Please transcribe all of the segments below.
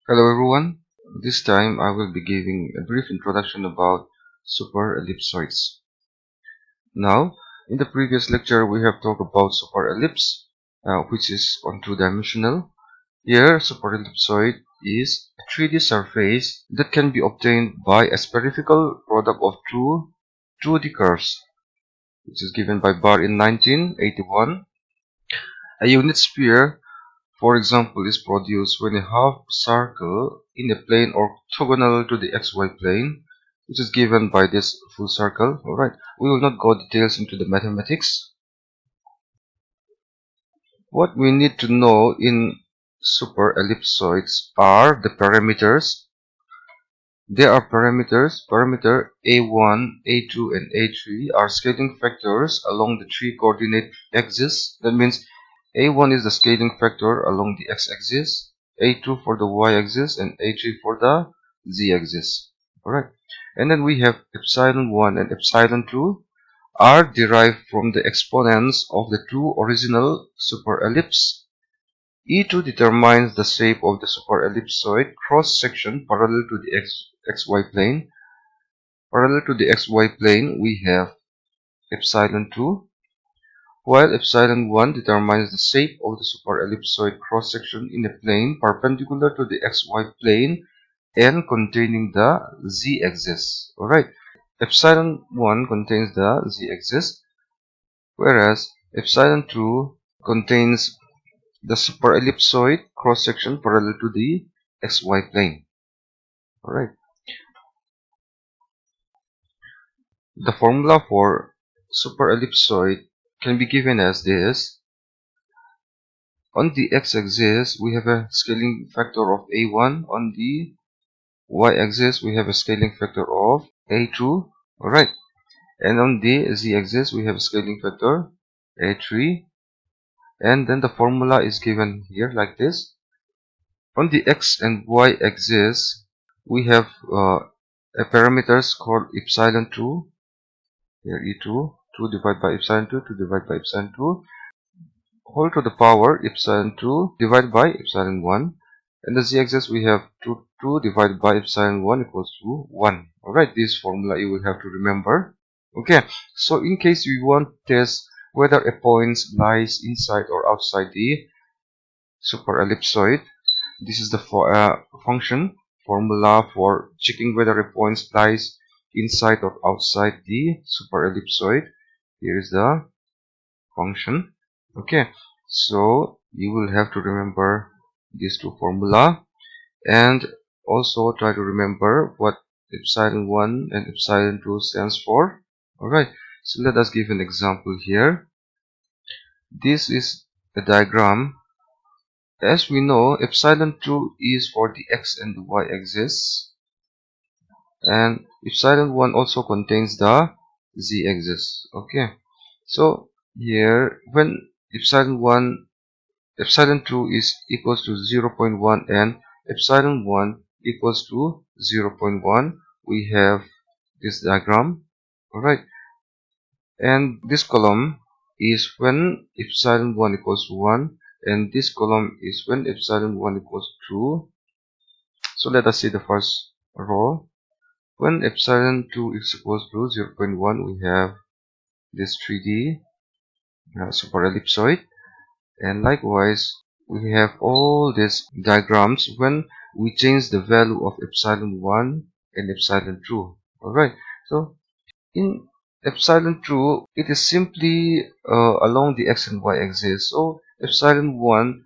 Hello everyone. This time I will be giving a brief introduction about superellipsoids. Now, in the previous lecture we have talked about superellipse, which is on two-dimensional. Here, superellipsoid is a 3D surface that can be obtained by a spherical product of two 2D curves, which is given by Barr in 1981. A unit sphere, for example, is produced when a half circle in a plane orthogonal to the xy plane, which is given by this full circle. Alright, we will not go details into the mathematics. What we need to know in superellipsoids are the parameters. There are parameters. Parameter A1, A2 and A3 are scaling factors along the three coordinate axes. That means A1 is the scaling factor along the x-axis, A2 for the y-axis, and A3 for the z-axis. Alright. And then we have epsilon 1 and epsilon 2 are derived from the exponents of the two original superellipses. E2 determines the shape of the superellipsoid cross-section parallel to the xy plane. Parallel to the xy plane, we have epsilon 2, while epsilon 1 determines the shape of the superellipsoid cross-section in a plane perpendicular to the xy plane and containing the z-axis. Alright, epsilon 1 contains the z-axis, whereas epsilon 2 contains the superellipsoid cross-section parallel to the xy plane. Alright. The formula for superellipsoid can be given as this. On the x-axis, we have a scaling factor of A1. On the y-axis, we have a scaling factor of A2. Alright. And on the z-axis, we have a scaling factor A3. And then the formula is given here like this. On the x and y axis, we have a parameters called epsilon 2. Here E2, 2 divided by epsilon 2, 2 divided by epsilon 2, whole to the power epsilon 2 divided by epsilon 1. And the z-axis we have 2 divided by epsilon 1 equals to 1. Alright, this formula you will have to remember. Okay, so in case we want to test whether a point lies inside or outside the superellipsoid, this is the function formula for checking whether a point lies inside or outside the superellipsoid. Here is the function. Okay, so you will have to remember these two formula and also try to remember what epsilon 1 and epsilon 2 stands for. Alright, so let us give an example here. This is a diagram. As we know, epsilon 2 is for the x and the y axis, and epsilon 1 also contains the z axis. Okay, so here when epsilon 2 is equals to 0.1 and epsilon 1 equals to 0.1, we have this diagram. Alright, and this column is when epsilon 1 equals to 1, and this column is when epsilon 1 equals to 2. So let us see the first row. When epsilon 2 is equals to 0.1, we have this 3D superellipsoid, and likewise we have all these diagrams when we change the value of epsilon 1 and epsilon 2. Alright, so in epsilon 2, it is simply along the x and y axis. So epsilon 1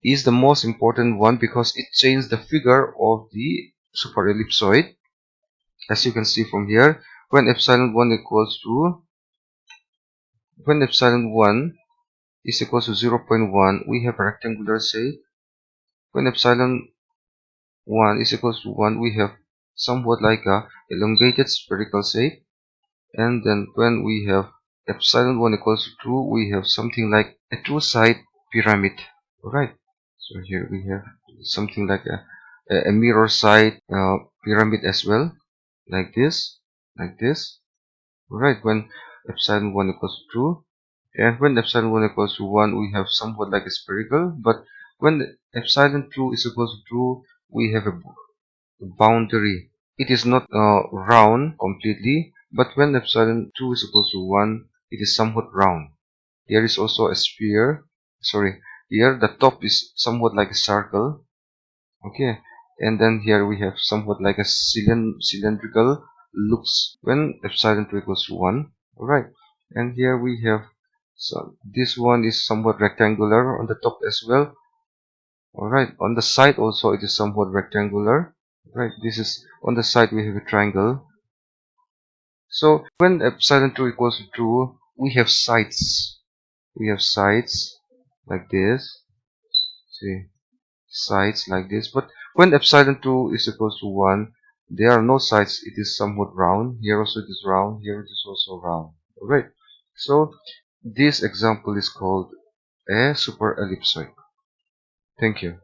is the most important one because it changes the figure of the superellipsoid. As you can see from here, when epsilon 1 is equals to 0.1, we have a rectangular shape. When epsilon 1 is equals to 1, we have somewhat like a elongated spherical shape. And then when we have epsilon 1 equals to 2, we have something like a two-side pyramid. Alright, so here we have something like a mirror side pyramid as well, like this. Alright, when epsilon 1 equals to 2, and when epsilon 1 equals to 1, we have somewhat like a spherical, but when epsilon 2 is equals to 2, we have a boundary. It is not round completely, but when epsilon 2 is equal to 1, it is somewhat round. Here is also a sphere. Sorry, here the top is somewhat like a circle. Okay, and then here we have somewhat like a cylindrical looks when epsilon 2 equals to 1. Alright, and here we have, so this one is somewhat rectangular on the top as well. Alright, on the side also it is somewhat rectangular. Right, this is on the side we have a triangle. So when epsilon 2 equals to 2, we have sides. We have sides like this. See, sides like this. But when epsilon 2 is equals to 1, there are no sides. It is somewhat round. Here also it is round. Here it is also round. Alright. So this example is called a superellipsoid. Thank you.